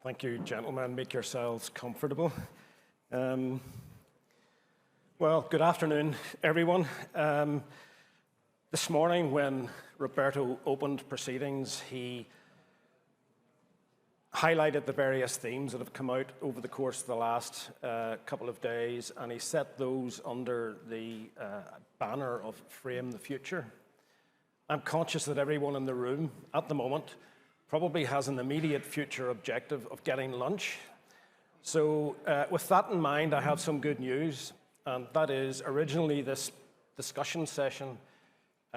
Thank you, gentlemen. Make yourselves comfortable. Well, good afternoon, everyone. This morning, when Roberto opened proceedings, he highlighted the various themes that have come out over the course of the last couple of days, and he set those under the banner of Frame the Future. I'm conscious that everyone in the room at the moment probably has an immediate future objective of getting lunch. So with that in mind, I have some good news, and that is originally this discussion session,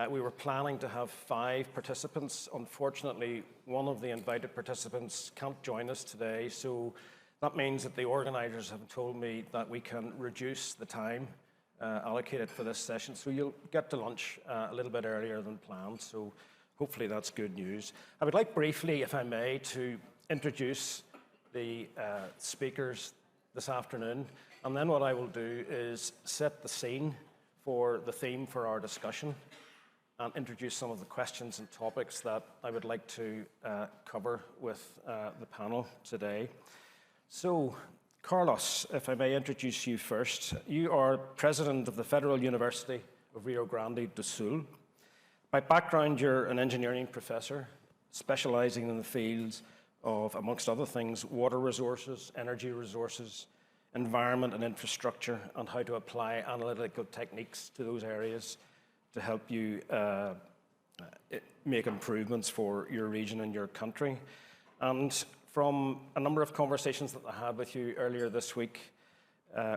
we were planning to have 5 participants. Unfortunately, one of the invited participants can't join us today, so that means that the organizers have told me that we can reduce the time allocated for this session, so you'll get to lunch a little bit earlier than planned. So hopefully that's good news. I would like briefly, if I may, to introduce the speakers this afternoon, and then what I will do is set the scene for the theme for our discussion and introduce some of the questions and topics that I would like to cover with the panel today. So, Carlos, if I may introduce you first. You are president of the Federal University of Rio Grande do Sul. By background, you're an engineering professor specializing in the fields of, amongst other things, water resources, energy resources, environment and infrastructure, and how to apply analytical techniques to those areas to help you make improvements for your region and your country. And from a number of conversations that I had with you earlier this week,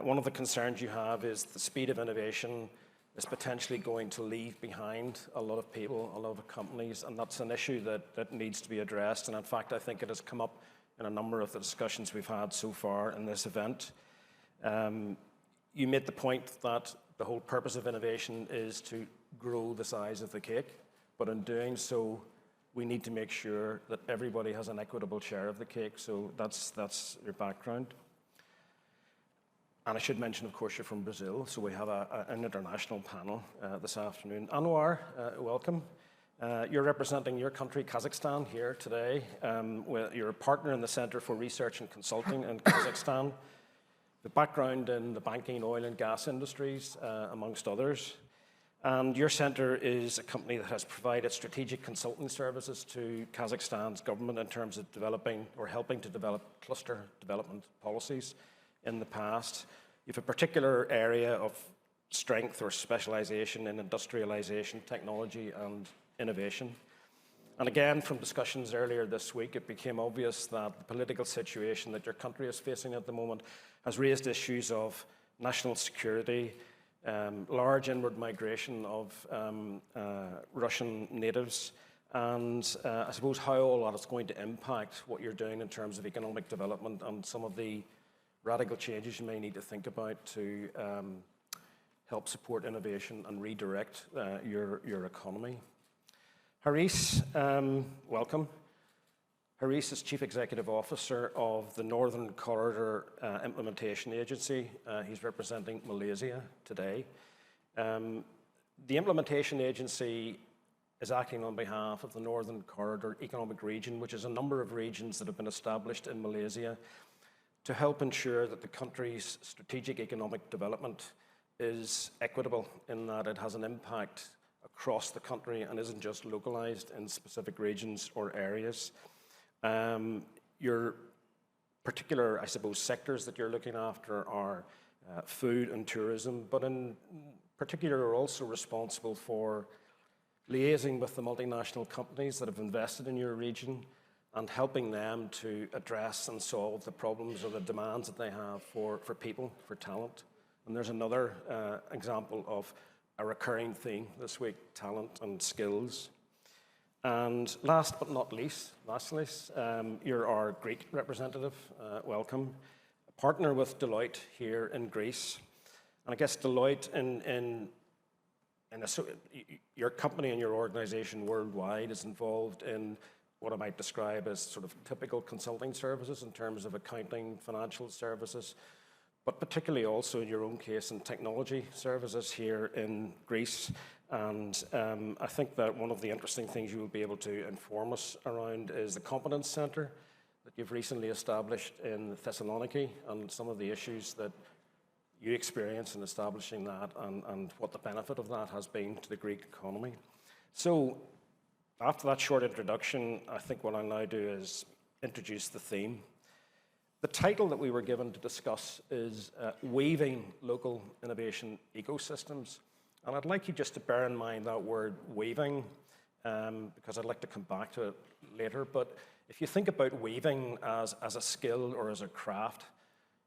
one of the concerns you have is the speed of innovation is potentially going to leave behind a lot of people, a lot of companies, and that's an issue that needs to be addressed. And in fact, I think it has come up in a number of the discussions we've had so far in this event. You made the point that the whole purpose of innovation is to grow the size of the cake, but in doing so, we need to make sure that everybody has an equitable share of the cake. So that's your background. And I should mention, of course, you're from Brazil, so we have an international panel this afternoon. Anwar, welcome. You're representing your country, Kazakhstan, here today. You're a partner in the Center for Research and Consulting in Kazakhstan. The background in the banking, oil and gas industries, amongst others. And your center is a company that has provided strategic consulting services to Kazakhstan's government in terms of developing or helping to develop cluster development policies in the past. You have a particular area of strength or specialization in industrialization, technology, and innovation. And again, from discussions earlier this week, it became obvious that the political situation that your country is facing at the moment has raised issues of national security, large inward migration of Russian natives, and I suppose how all that is going to impact what you're doing in terms of economic development and some of the radical changes you may need to think about to help support innovation and redirect your economy. Haris, welcome. Haris is Chief Executive Officer of the Northern Corridor Implementation Agency. He's representing Malaysia today. The Implementation Agency is acting on behalf of the Northern Corridor Economic Region, which is a number of regions that have been established in Malaysia to help ensure that the country's strategic economic development is equitable in that it has an impact across the country and isn't just localized in specific regions or areas. Your particular, I suppose, sectors that you're looking after are food and tourism, but in particular are also responsible for liaising with the multinational companies that have invested in your region and helping them to address and solve the problems or the demands that they have for people, for talent. And there's another example of a recurring theme this week, talent and skills. And last but not least, you're our Greek representative. Welcome. A partner with Deloitte here in Greece. And I guess Deloitte your company and your organization worldwide is involved in what I might describe as sort of typical consulting services in terms of accounting, financial services, but particularly also in your own case in technology services here in Greece. And I think that one of the interesting things you will be able to inform us around is the Competence Centre that you've recently established in Thessaloniki and some of the issues that you experienced in establishing that and what the benefit of that has been to the Greek economy. So after that short introduction, I think what I'll now do is introduce the theme. The title that we were given to discuss is Weaving Local Innovation Ecosystems. And I'd like you just to bear in mind that word weaving, because I'd like to come back to it later. But if you think about weaving as a skill or as a craft,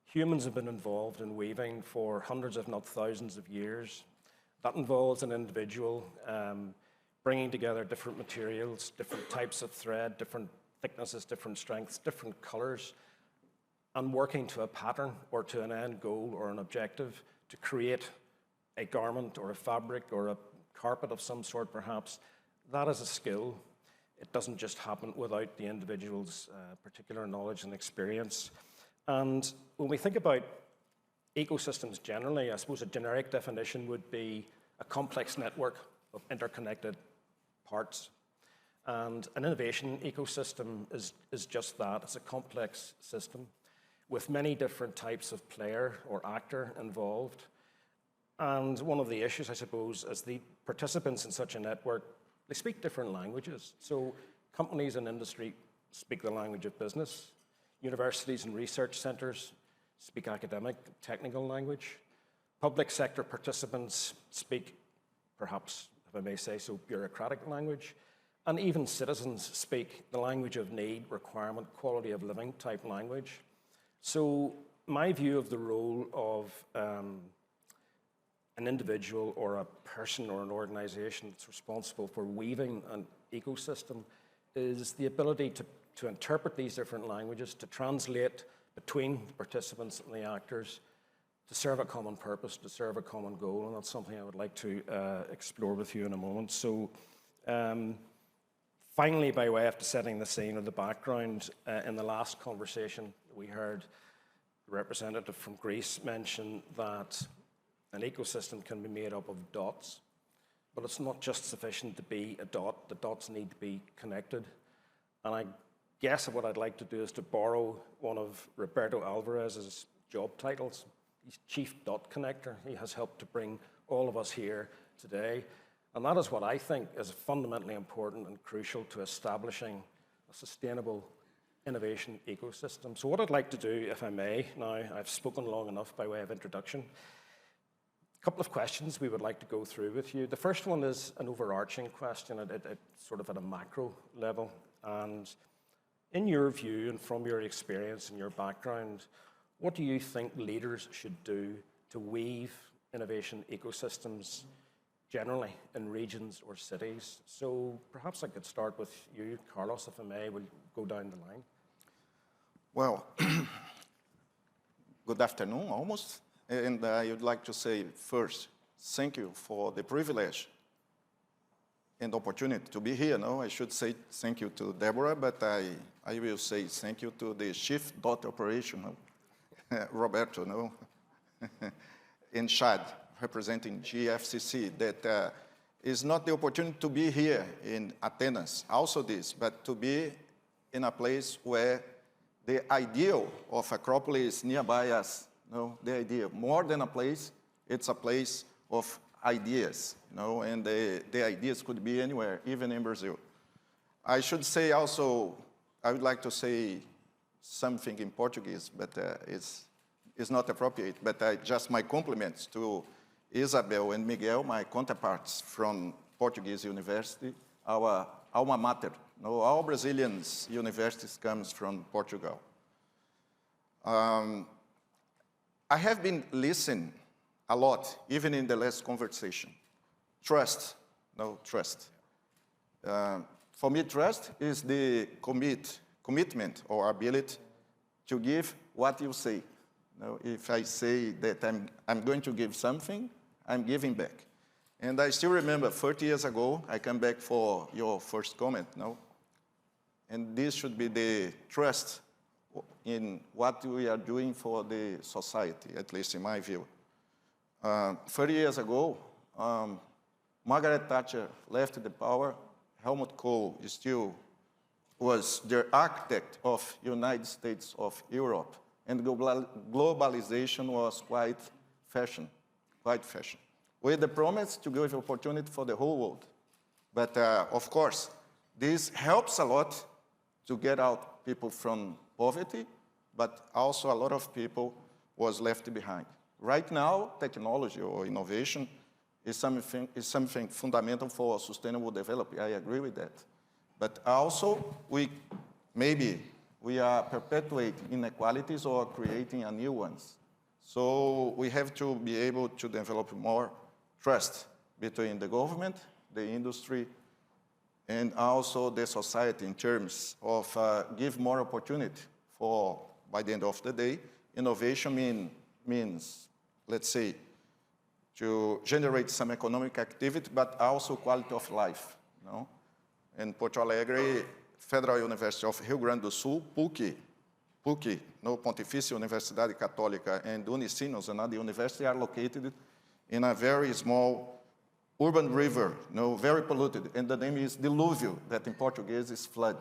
humans have been involved in weaving for hundreds, if not thousands of years. That involves an individual bringing together different materials, different types of thread, different thicknesses, different strengths, different colors, and working to a pattern or to an end goal or an objective to create a garment or a fabric or a carpet of some sort perhaps. That is a skill. It doesn't just happen without the individual's particular knowledge and experience. And when we think about ecosystems generally, I suppose a generic definition would be a complex network of interconnected parts. And an innovation ecosystem is just that. It's a complex system with many different types of player or actor involved. And one of the issues, I suppose, is the participants in such a network, they speak different languages. So companies and industry speak the language of business. Universities and research centers speak academic, technical language. Public sector participants speak, perhaps, if I may say so, bureaucratic language. And even citizens speak the language of need, requirement, quality of living type language. So my view of the role of an individual or a person or an organization that's responsible for weaving an ecosystem is the ability to interpret these different languages, to translate between the participants and the actors, to serve a common purpose, to serve a common goal, and that's something I would like to explore with you in a moment. So finally, by way of setting the scene or the background, in the last conversation we heard the representative from Greece mention that an ecosystem can be made up of dots, but it's not just sufficient to be a dot. The dots need to be connected. And I guess what I'd like to do is to borrow one of Roberto Alvarez's job titles. He's Chief Dot Connector. He has helped to bring all of us here today. And that is what I think is fundamentally important and crucial to establishing a sustainable innovation ecosystem. So what I'd like to do, if I may, now I've spoken long enough by way of introduction, a couple of questions we would like to go through with you. The first one is an overarching question at sort of at a macro level. And in your view and from your experience and your background, what do you think leaders should do to weave innovation ecosystems generally in regions or cities? So perhaps I could start with you, Carlos, if I may. We'll go down the line. Well, good afternoon, almost. And I would like to say first, thank you for the privilege and opportunity to be here. No, I should say thank you to Deborah, but I will say thank you to the Chief Dot Operation, Roberto, no, in Chad, representing GFCC, that is not the opportunity to be here in Athens, also this, but to be in a place where the ideal of Acropolis nearby us, no, the idea, more than a place, it's a place of ideas, no, and the ideas could be anywhere, even in Brazil. I should say also, I would like to say something in Portuguese, but it's not appropriate, but just my compliments to Isabel and Miguel, my counterparts from Portuguese University, our alma mater. No, all Brazilian universities comes from Portugal. I have been listening a lot, even in the last conversation. Trust, no, trust. For me, trust is the commitment or ability to give what you say. No, if I say that I'm going to give something, I'm giving back. And I still remember 30 years ago, I come back for your first comment, no? And this should be the trust in what we are doing for the society, at least in my view. 30 years ago, Margaret Thatcher left the power. Helmut Kohl is still was the architect of United States of Europe, and globalization was quite fashion, with the promise to give opportunity for the whole world. But of course, this helps a lot to get out people from poverty, but also a lot of people was left behind. Right now, technology or innovation is something fundamental for sustainable development. I agree with that. But also, maybe we are perpetuating inequalities or creating new ones. So we have to be able to develop more trust between the government, the industry, and also the society in terms of give more opportunity for, by the end of the day, innovation means, let's say, to generate some economic activity, but also quality of life. You know? In Porto Alegre, Federal University of Rio Grande do Sul, PUC, no Pontifícia Universidade Católica, and Unicinos, another university, are located in a very small urban river, very polluted, and the name is dilúvio, that in Portuguese is flood.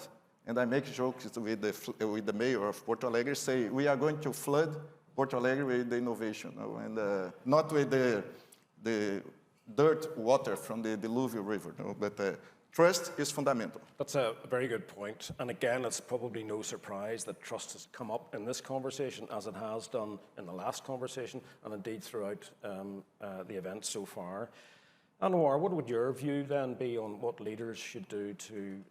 And I make jokes with the mayor of Porto Alegre, say, we are going to flood Porto Alegre with the innovation, and not with the dirt water from the dilúvio river, but trust is fundamental. That's a very good point. And again, it's probably no surprise that trust has come up in this conversation as it has done in the last conversation and indeed throughout the event so far. Anwar, what would your view then be on what leaders should do to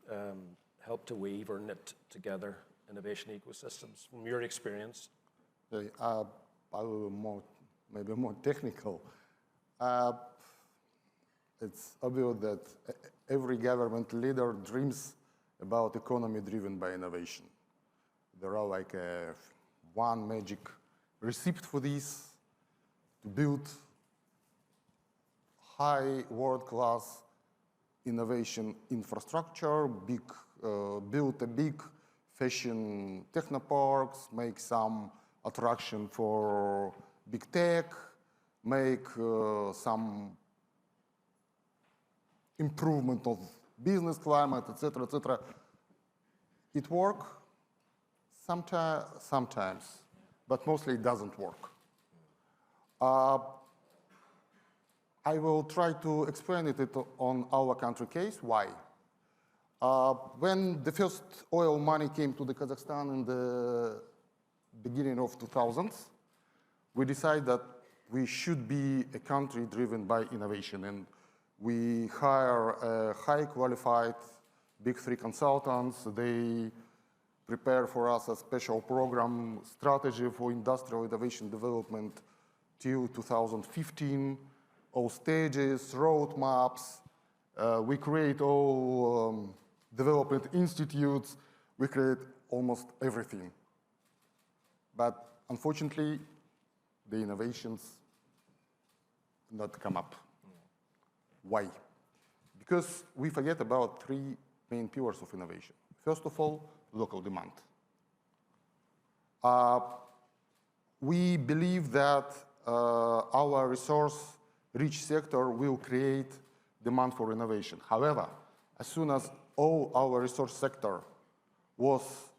help to weave or knit together innovation ecosystems from your experience? I will maybe more technical. It's obvious that every government leader dreams about economy driven by innovation. There are like one magic recipe for this, to build high world-class innovation infrastructure, build a big fashion technoparks, make some attraction for big tech, make some improvement of business climate, etc., etc. It works sometimes, but mostly it doesn't work. I will try to explain it on our country case. Why? When the first oil money came to the Kazakhstan in the beginning of 2000s, we decided that we should be a country driven by innovation, and we hire high qualified big three consultants. They prepare for us a special program strategy for industrial innovation development till 2015, all stages, roadmaps. We create all development institutes. We create almost everything. But unfortunately, the innovations not come up. Why? Because we forget about three main pillars of innovation. First of all, local demand. We believe that our resource-rich sector will create demand for innovation. However, as soon as all our resource sector was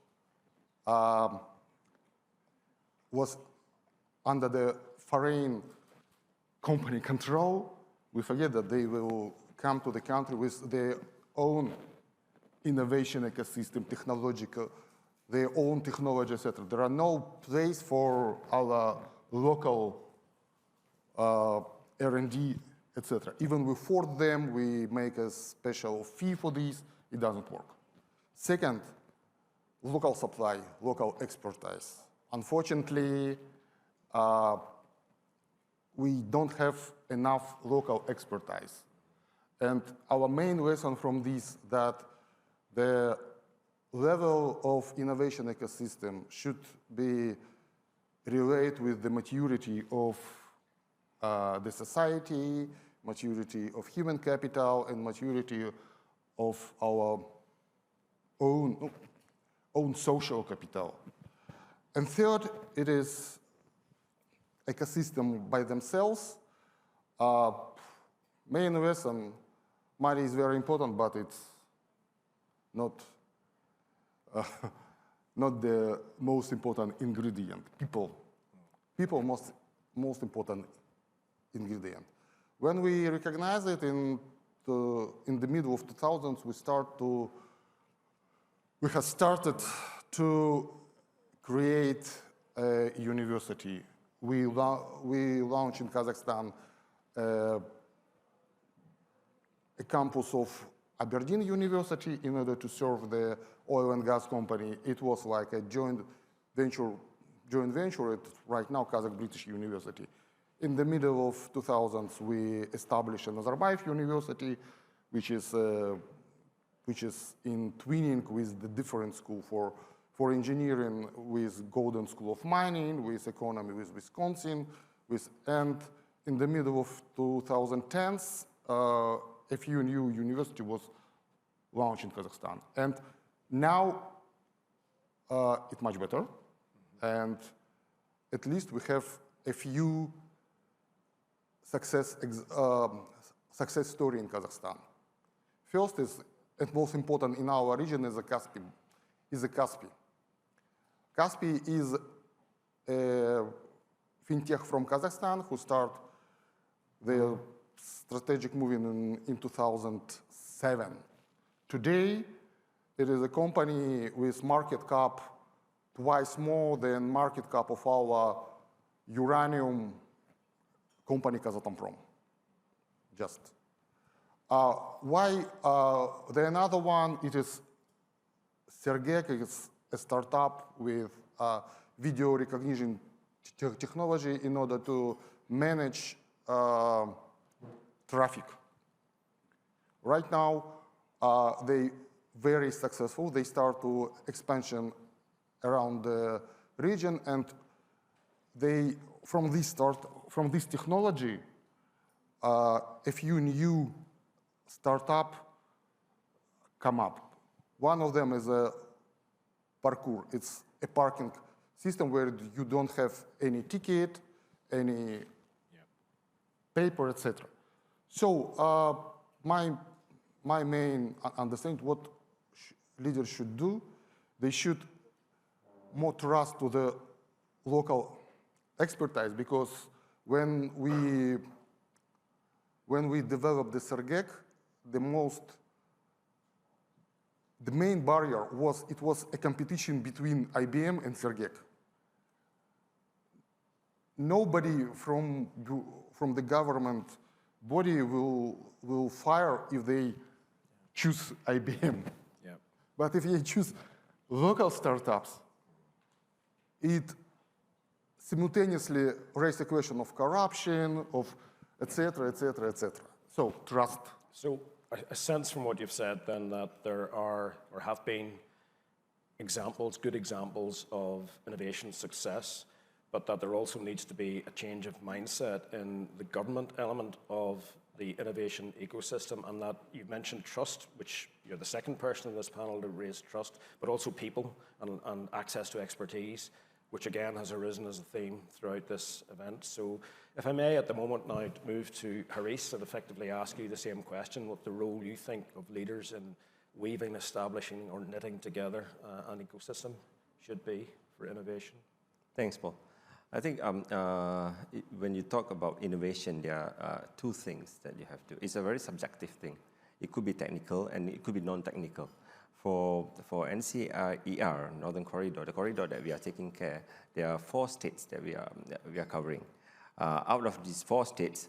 under the foreign company control, we forget that they will come to the country with their own innovation ecosystem, technological, their own technology, etc. There are no place for our local R&D, etc. Even we force them, we make a special fee for this, it doesn't work. Second, local supply, local expertise. Unfortunately, we don't have enough local expertise. And our main lesson from this that the level of innovation ecosystem should be related with the maturity of the society, maturity of human capital, and maturity of our own social capital. And third, it is ecosystem by themselves. Main lesson, money is very important, but it's not not the most important ingredient. People most important ingredient. When we recognize it in the middle of 2000s, we have started to create a university. We launched in Kazakhstan a campus of Aberdeen University in order to serve the oil and gas company. It was like a joint venture at right now Kazakh British University. In the middle of 2000s, we established an Nazarbayev University, which is in twinning with the different school for engineering, with Golden School of Mining, with economy with Wisconsin, and in the middle of 2010s, FU University was launched in Kazakhstan. And now it's much better, and at least we have a few success story in Kazakhstan. First is, and most important in our region, is the Kaspi. Kaspi is a fintech from Kazakhstan who start their strategic moving in 2007. Today, it is a company with market cap twice more than market cap of our uranium company Kazatomprom. Just. Why? The another one, it is Sergek, it's a startup with video recognition technology in order to manage traffic. Right now, they very successful. They start to expansion around the region, and they from this technology, a few new startup come up. One of them is a parkour. It's a parking system where you don't have any ticket, any paper, etc. So my main understanding what leaders should do, they should more trust to the local expertise, because when we developed the Sergek, the main barrier was it was a competition between IBM and Sergek. Nobody from the government body will fire if they choose IBM. Yeah. But if you choose local startups, it simultaneously raises the question of corruption, of et cetera, et cetera, et cetera. So trust. So I sense from what you've said then that there are or have been examples, good examples of innovation success, but that there also needs to be a change of mindset in the government element of the innovation ecosystem, and that you've mentioned trust, which you're the second person in this panel to raise trust, but also people and access to expertise, which again has arisen as a theme throughout this event. So if I may at the moment now move to Haris and effectively ask you the same question, what the role you think of leaders in weaving, establishing or knitting together an ecosystem should be for innovation. Thanks, Paul. I think when you talk about innovation, there are two things that you have to. It's a very subjective thing. It could be technical and it could be non-technical. For NCER, Northern Corridor, the corridor that we are taking care, there are 4 states that we are covering. Out of these 4 states,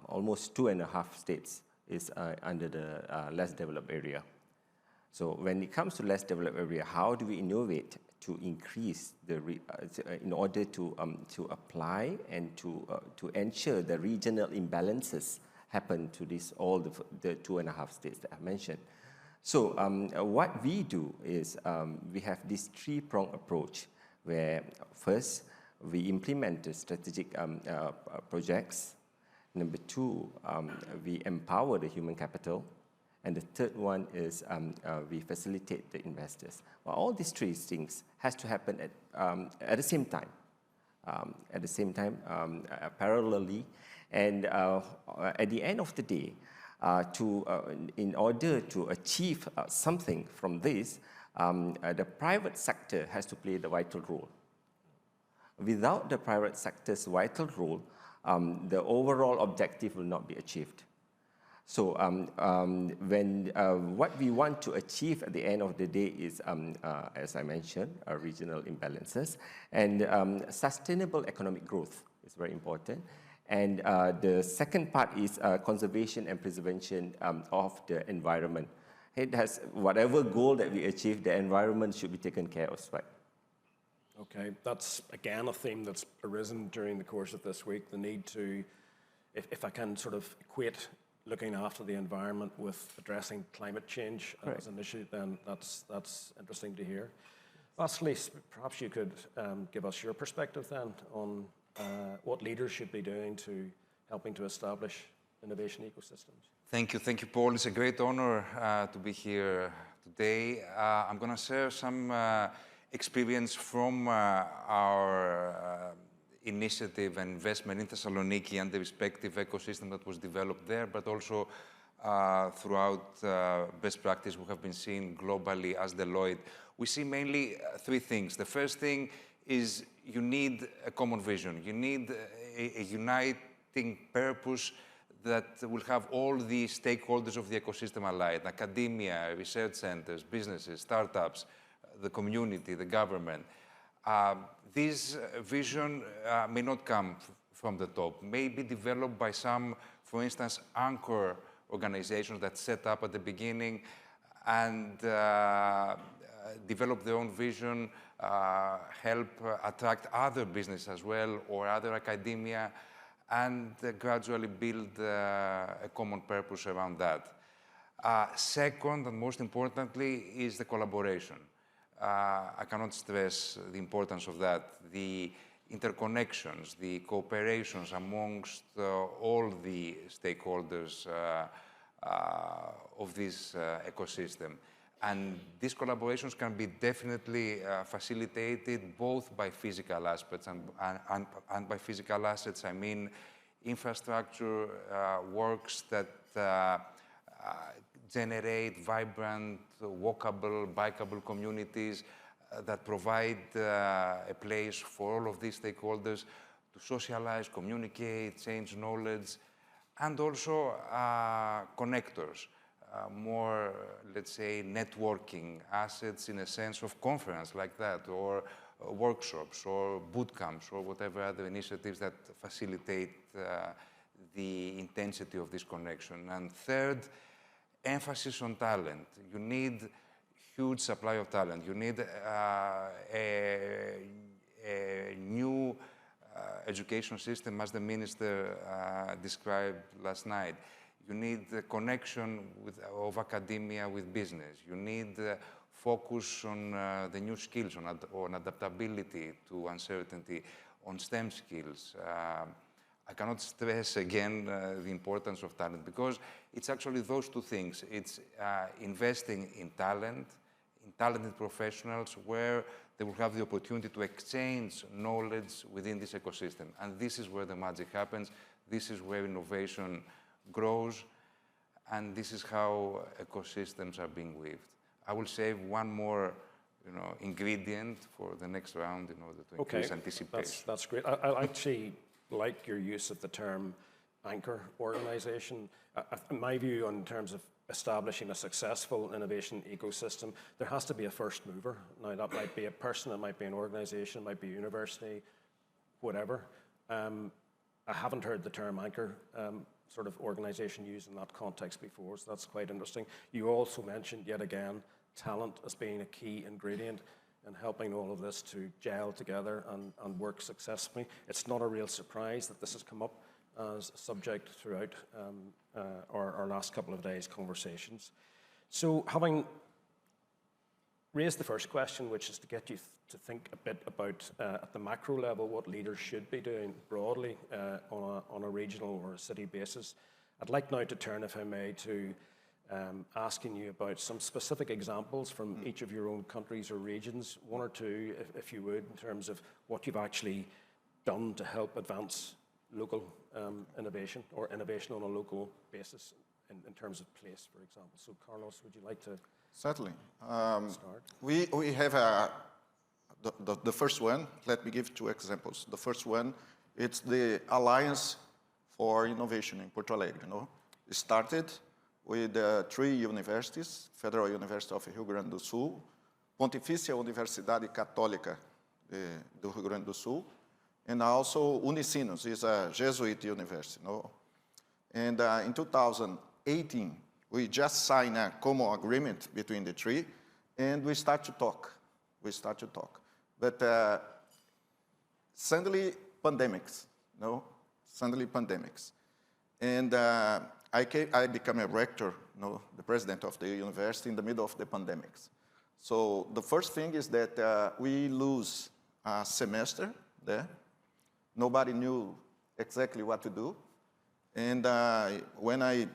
almost 2.5 states is under the less developed area. So when it comes to less developed area, how do we innovate to increase the in order to apply and to ensure the regional imbalances happen to all the 2.5 states that I mentioned? So what we do is we have this 3-pronged approach where first we implement the strategic projects. Number 2, we empower the human capital. And the third one is we facilitate the investors. Well, all these 3 things has to happen at the same time. Parallelly. And at the end of the day, in order to achieve something from this, the private sector has to play the vital role. Without the private sector's vital role, the overall objective will not be achieved. So what we want to achieve at the end of the day is, as I mentioned, regional imbalances, and sustainable economic growth is very important. And the second part is conservation and preservation of the environment. It has whatever goal that we achieve, the environment should be taken care of, right? Okay, that's again a theme that's arisen during the course of this week, the need to, if I can sort of equate looking after the environment with addressing climate change as an issue, then that's interesting to hear. Lastly, perhaps you could give us your perspective then on what leaders should be doing to helping to establish innovation ecosystems. Thank you, Paul. It's a great honor to be here today. I'm going to share some experience from our initiative and investment in Thessaloniki and the respective ecosystem that was developed there, but also throughout best practice we have been seeing globally as Deloitte. We see mainly three things. The first thing is you need a common vision. You need a uniting purpose that will have all the stakeholders of the ecosystem aligned: academia, research centers, businesses, startups, the community, the government. This vision may not come from the top, may be developed by some, for instance, anchor organizations that set up at the beginning and develop their own vision, help attract other business as well or other academia, and gradually build a common purpose around that. Second, and most importantly, is the collaboration. I cannot stress the importance of that. The interconnections, the cooperations amongst all the stakeholders of this ecosystem. And these collaborations can be definitely facilitated both by physical aspects and by physical assets, I mean infrastructure works that generate vibrant, walkable, bikeable communities that provide a place for all of these stakeholders to socialize, communicate, change knowledge, and also connectors, more, let's say, networking assets in a sense of conference like that, or workshops, or boot camps, or whatever other initiatives that facilitate the intensity of this connection. And third, emphasis on talent. You need huge supply of talent. You need a new education system, as the minister described last night. You need the connection of academia with business. You need focus on the new skills, on adaptability to uncertainty, on STEM skills. I cannot stress again the importance of talent, because it's actually those two things. It's investing in talent, in talented professionals, where they will have the opportunity to exchange knowledge within this ecosystem. And this is where the magic happens. This is where innovation grows. And this is how ecosystems are being weaved. I will save one more ingredient for the next round in order to increase anticipation. That's great. I actually like your use of the term anchor organization. In my view, in terms of establishing a successful innovation ecosystem, there has to be a first mover. Now, that might be a person, it might be an organization, it might be a university, whatever. I haven't heard the term anchor sort of organization used in that context before, so that's quite interesting. You also mentioned, yet again, talent as being a key ingredient in helping all of this to gel together and work successfully. It's not a real surprise that this has come up as a subject throughout our last couple of days' conversations. So having raised the first question, which is to get you to think a bit about, at the macro level, what leaders should be doing broadly on a regional or a city basis, I'd like now to turn, if I may, to asking you about some specific examples from each of your own countries or regions, one or two, if you would, in terms of what you've actually done to help advance local innovation or innovation on a local basis in terms of place, for example. So Carlos, would you like to Certainly. start? We have the first one. Let me give 2 examples. The first one, it's the Alliance for Innovation in Porto Alegre. It started with 3 universities: Federal University of Rio Grande do Sul, Pontifícia Universidade Católica do Rio Grande do Sul, and also Unicinos, is a Jesuit university. And in 2018, we just signed a common agreement between the 3, and we start to talk. But suddenly, pandemics, Suddenly, pandemics. And I became a rector, the president of the university in the middle of the pandemics. So the first thing is that we lose a semester there. Nobody knew exactly what to do. And when I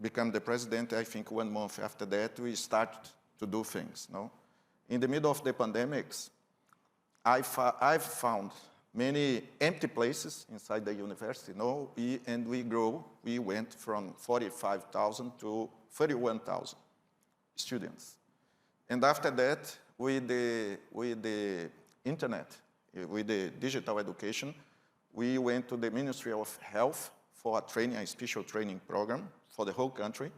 became the president, I think 1 month after that, we started to do things. In the middle of the pandemics, I've found many empty places inside the university, and we grew. We went from 45,000 to 31,000 students. And after that, with the internet, with the digital education, we went to the Ministry of Health for a special training program for the whole country.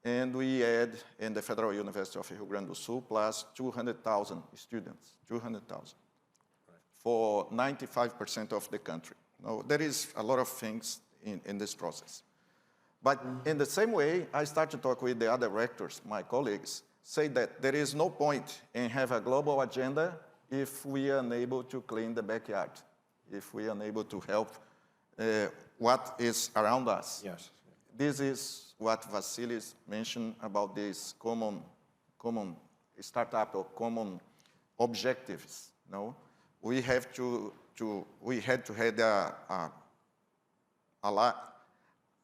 And we had in the Federal University of Rio Grande do Sul plus 200,000 students, 200,000. For 95% of the country. There is a lot of things in this process. But in the same way, I start to talk with the other rectors, my colleagues, say that there is no point in have a global agenda if we are unable to clean the backyard, if we are unable to help what is around us. Yes. This is what Vasilis mentioned about this common startup or common objectives. We had to have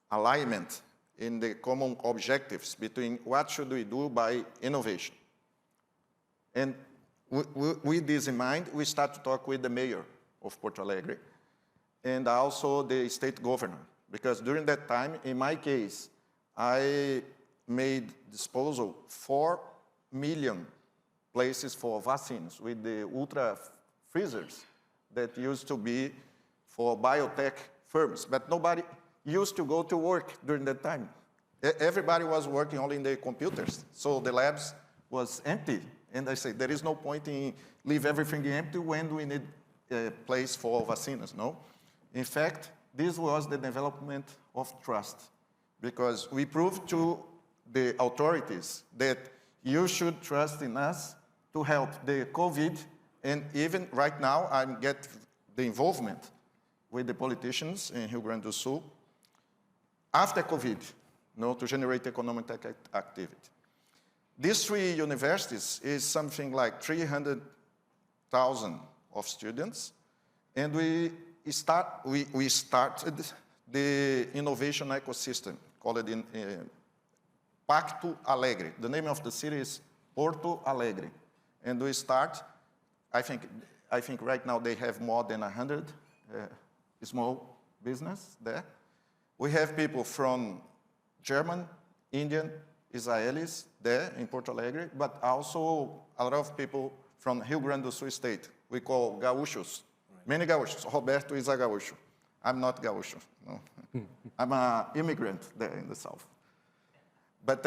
alignment in the common objectives between what should we do by innovation. And with this in mind, we start to talk with the mayor of Porto Alegre and also the state governor. Because during that time, in my case, I made disposal 4 million places for vaccines with the ultra freezers that used to be for biotech firms, but nobody used to go to work during that time. Everybody was working only in the computers, so the labs was empty. And I said, there is no point in leave everything empty when we need a place for vaccines, In fact, this was the development of trust, because we proved to the authorities that you should trust in us to help the COVID. And even right now, I get the involvement with the politicians in Rio Grande do Sul after COVID, to generate economic activity. These 3 universities is something like 300,000 of students, and we started the innovation ecosystem, called in Porto Alegre. The name of the city is Porto Alegre, and we start. I think right now they have more than 100 small business there. We have people from German, Indian, Israelis there in Porto Alegre, but also a lot of people from Rio Grande do Sul state. We call gaúchos, many gaúchos. Roberto is a gaúcho. I'm not gaúcho, no. I'm an immigrant there in the south. But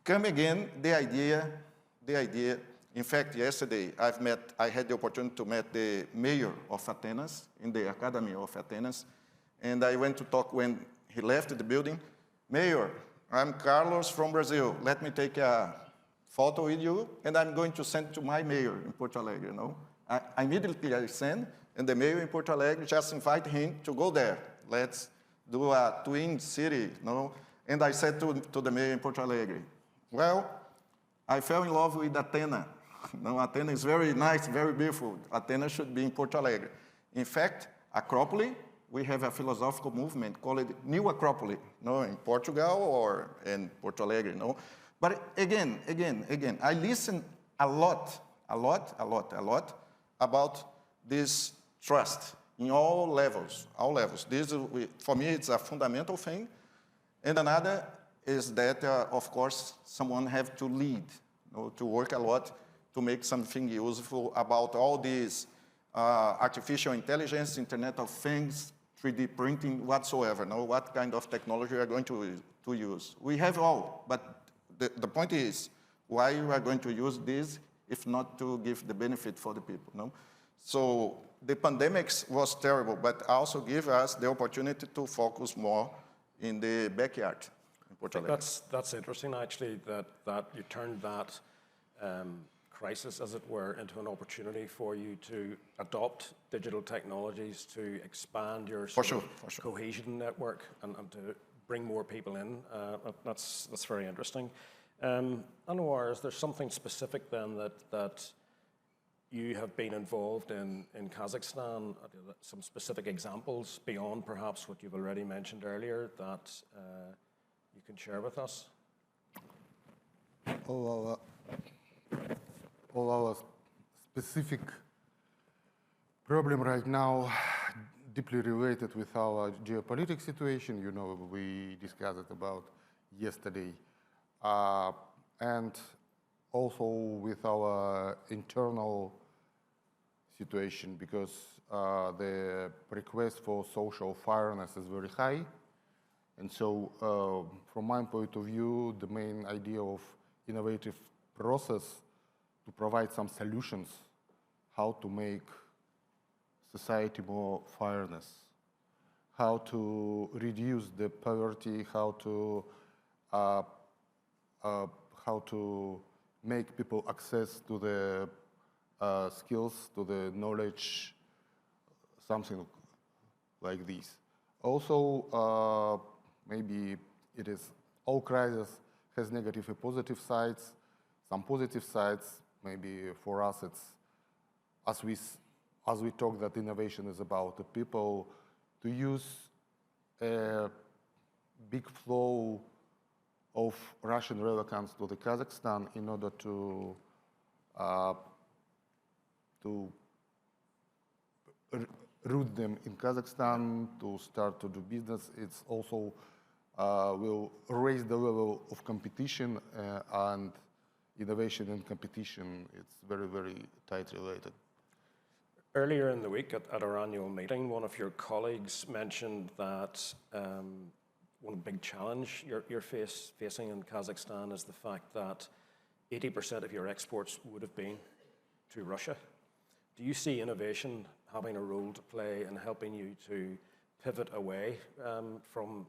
come again, the idea. In fact, yesterday, I had the opportunity to meet the mayor of Athens in the Academy of Athens, and I went to talk when he left the building. Mayor, I'm Carlos from Brazil. Let me take a photo with you, and I'm going to send to my mayor in Porto Alegre, I immediately send, and the mayor in Porto Alegre just invite him to go there. Let's do a twin city, And I said to the mayor in Porto Alegre, well, I fell in love with Athens. Athens is very nice, very beautiful. Athens should be in Porto Alegre. In fact, Acrópole, we have a philosophical movement called New Acrópole, in Portugal or in Porto Alegre, But again, I listen a lot about this trust in all levels. This, for me, it's a fundamental thing. And another is that, of course, someone have to lead, to work a lot to make something useful about all these artificial intelligence, Internet of Things, 3D printing, whatsoever, what kind of technology we are going to use. We have all, but the point is, why we are going to use this if not to give the benefit for the people, So the pandemics was terrible, but also give us the opportunity to focus more in the backyard. That's interesting, actually, that you turned that crisis, as it were, into an opportunity for you to adopt digital technologies to expand your cohesion network and to bring more people in. That's very interesting. Anwar, is there something specific then that you have been involved in Kazakhstan, some specific examples beyond perhaps what you've already mentioned earlier that you can share with us? All our specific problem right now deeply related with our geopolitical situation. We discussed it about yesterday. And also with our internal situation, because the request for social fairness is very high. And so from my point of view, the main idea of innovative process to provide some solutions how to make society more fairness, how to reduce the poverty, how to make people access to the skills, to the knowledge, something like this. Also, maybe it is all crisis has negative and positive sides. Some positive sides, maybe for us, it's as we talk that innovation is about the people to use a big flow of Russian relacants to the Kazakhstan in order to root them in Kazakhstan, to start to do business. It's also will raise the level of competition and innovation and competition. It's very, very tight related. Earlier in the week at our annual meeting, one of your colleagues mentioned that one big challenge you're facing in Kazakhstan is the fact that 80% of your exports would have been to Russia. Do you see innovation having a role to play in helping you to pivot away from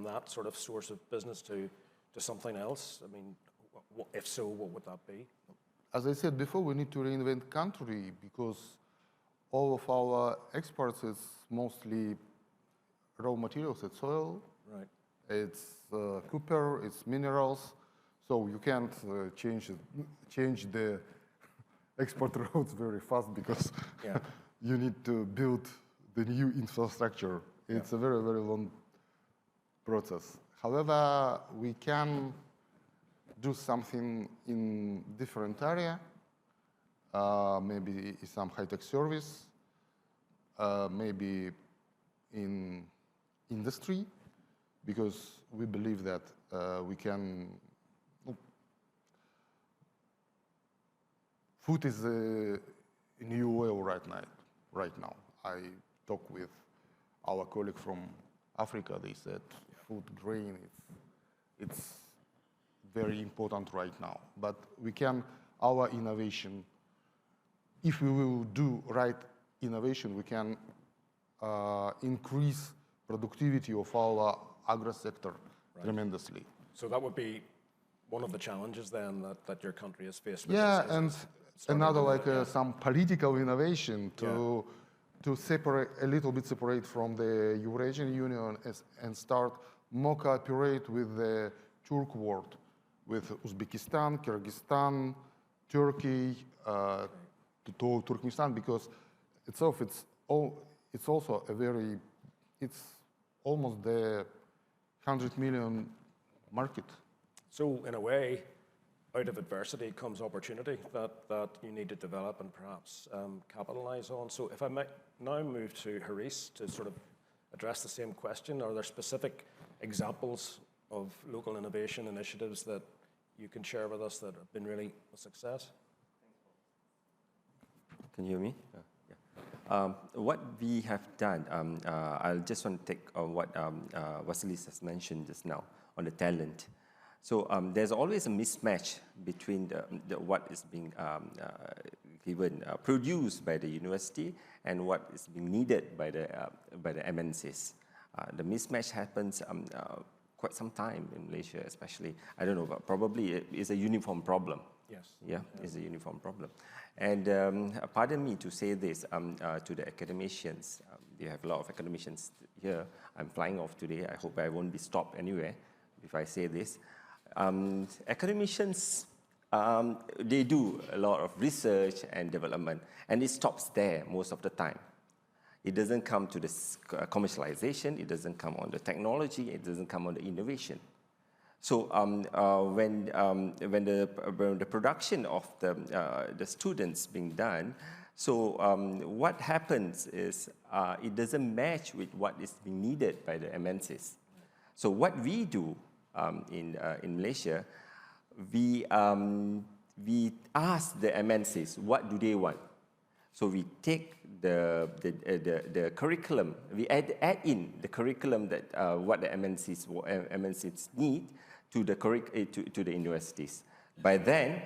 that sort of source of business to something else? I mean, if so, what would that be? As I said before, we need to reinvent country because all of our exports is mostly raw materials. It's oil, right? It's copper, it's minerals. So you can't change the export routes very fast because you need to build the new infrastructure. It's a very, very long process. However, we can do something in different area, maybe some high-tech service, maybe in industry, because we believe that we can. Food is a new oil right now. I talked with our colleague from Africa. They said food, grain, it's very important right now. But we can, our innovation, if we will do right innovation, we can increase productivity of our agro sector tremendously. So that would be one of the challenges then that your country is faced with. Yeah, and another like some political innovation to separate a little bit from the Eurasian Union and start more cooperate with the Turk world, with Uzbekistan, Kyrgyzstan, Turkey, to Turkmenistan, because it's also a very, it's almost the 100 million market. So in a way, out of adversity comes opportunity that you need to develop and perhaps capitalize on. So if I might now move to Haris to sort of address the same question, are there specific examples of local innovation initiatives that you can share with us that have been really a success? Can you hear me? What we have done, I just want to take on what Vasilis has mentioned just now on the talent. So there's always a mismatch between what is being produced by the university and what is being needed by the MNCs. The mismatch happens quite some time in Malaysia, especially. I don't know, but probably it's a uniform problem. Yes. Yeah, it's a uniform problem. And pardon me to say this to the academicians. You have a lot of academicians here. I'm flying off today. I hope I won't be stopped anywhere if I say this. Academicians, they do a lot of research and development, and it stops there most of the time. It doesn't come to the commercialization, it doesn't come on the technology, it doesn't come on the innovation. So when the production of the students being done, so what happens is it doesn't match with what is being needed by the MNCs. So what we do in Malaysia, we ask the MNCs what do they want. So we take the curriculum, we add in the curriculum that what the MNCs need to the universities. By then,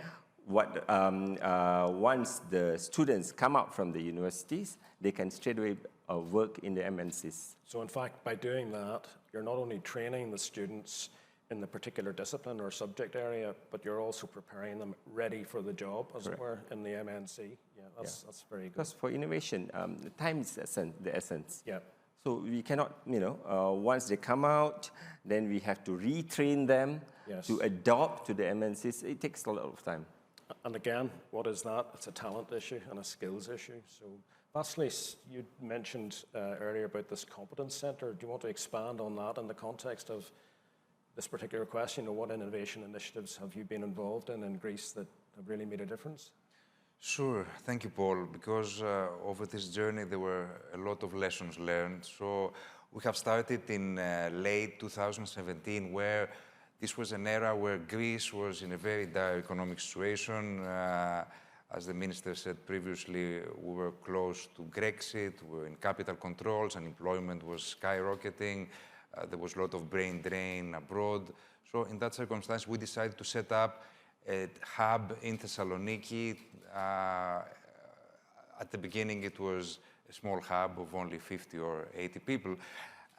once the students come out from the universities, they can straight away work in the MNCs. So in fact, by doing that, you're not only training the students in the particular discipline or subject area, but you're also preparing them ready for the job, as it were, in the MNC. Yeah, that's very good. Because for innovation, the time is the essence. Yeah. So we cannot, once they come out, then we have to retrain them to adopt to the MNCs. It takes a lot of time. And again, what is that? It's a talent issue and a skills issue. So Vasilis, you mentioned earlier about this competence center. Do you want to expand on that in the context of this particular question? What innovation initiatives have you been involved in Greece that have really made a difference? Sure, thank you, Paul, because over this journey there were a lot of lessons learned. So we have started in late 2017, where this was an era where Greece was in a very dire economic situation. As the minister said previously, we were close to Brexit, we were in capital controls, unemployment was skyrocketing, there was a lot of brain drain abroad. So in that circumstance, we decided to set up a hub in Thessaloniki. At the beginning, it was a small hub of only 50 or 80 people.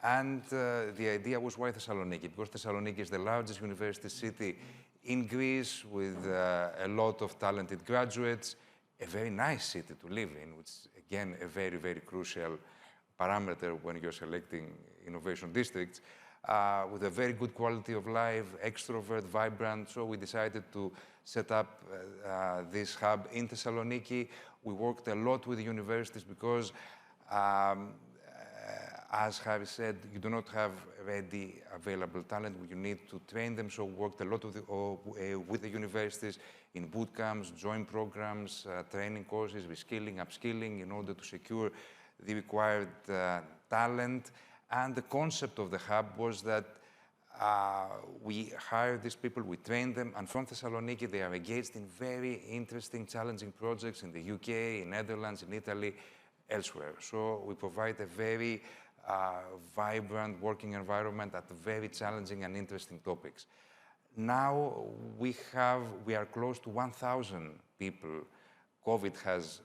And the idea was, why Thessaloniki? Because Thessaloniki is the largest university city in Greece with a lot of talented graduates, a very nice city to live in, which is, again, a very, very crucial parameter when you're selecting innovation districts, with a very good quality of life, extrovert, vibrant. So we decided to set up this hub in Thessaloniki. We worked a lot with the universities because, as Harry said, you do not have ready available talent. You need to train them. So we worked a lot with the universities in boot camps, joint programs, training courses, reskilling, upskilling, in order to secure the required talent. And the concept of the hub was that we hire these people, we train them, and from Thessaloniki they are engaged in very interesting, challenging projects in the UK, in Netherlands, in Italy, elsewhere. So we provide a very vibrant working environment at very challenging and interesting topics. Now we are close to 1,000 people. COVID has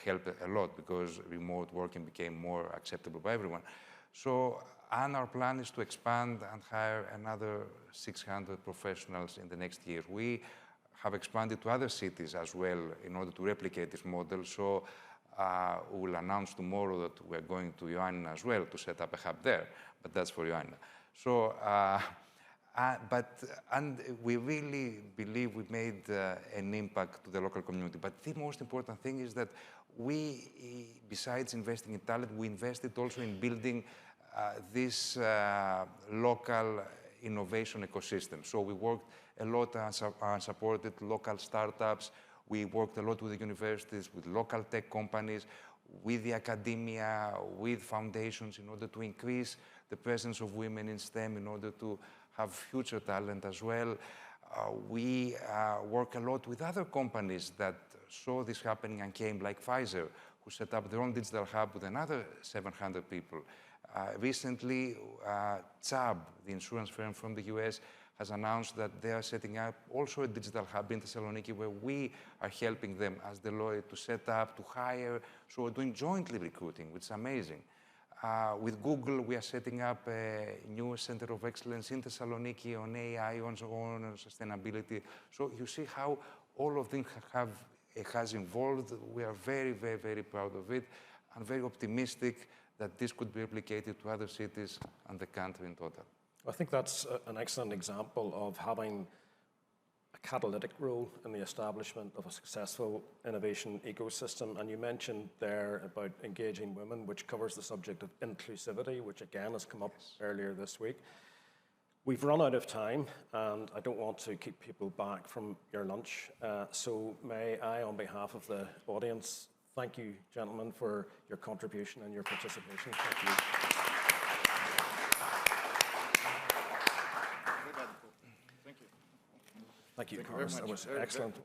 helped a lot because remote working became more acceptable by everyone. So, and our plan is to expand and hire another 600 professionals in the next year. We have expanded to other cities as well in order to replicate this model. So we will announce tomorrow that we're going to Ioannina as well to set up a hub there, but that's for Ioannina. So, and we really believe we made an impact to the local community. But the most important thing is that we, besides investing in talent, we invested also in building this local innovation ecosystem. So we worked a lot and supported local startups. We worked a lot with the universities, with local tech companies, with the academia, with foundations in order to increase the presence of women in STEM, in order to have future talent as well. We work a lot with other companies that saw this happening and came, like Pfizer, who set up their own digital hub with another 700 people. Recently, Chubb, the insurance firm from the US, has announced that they are setting up also a digital hub in Thessaloniki where we are helping them as Deloitte to set up, to hire. So we're doing jointly recruiting, which is amazing. With Google, we are setting up a new center of excellence in Thessaloniki on AI, on sustainability. So you see how all of them has involved. We are very, very, very proud of it and very optimistic that this could be replicated to other cities and the country in total. I think that's an excellent example of having a catalytic role in the establishment of a successful innovation ecosystem. And you mentioned there about engaging women, which covers the subject of inclusivity, which again has come up earlier this week. We've run out of time, and I don't want to keep people back from your lunch. So may I, on behalf of the audience, thank you, gentlemen, for your contribution and your participation. Thank you. Thank you, Carlos. That was excellent.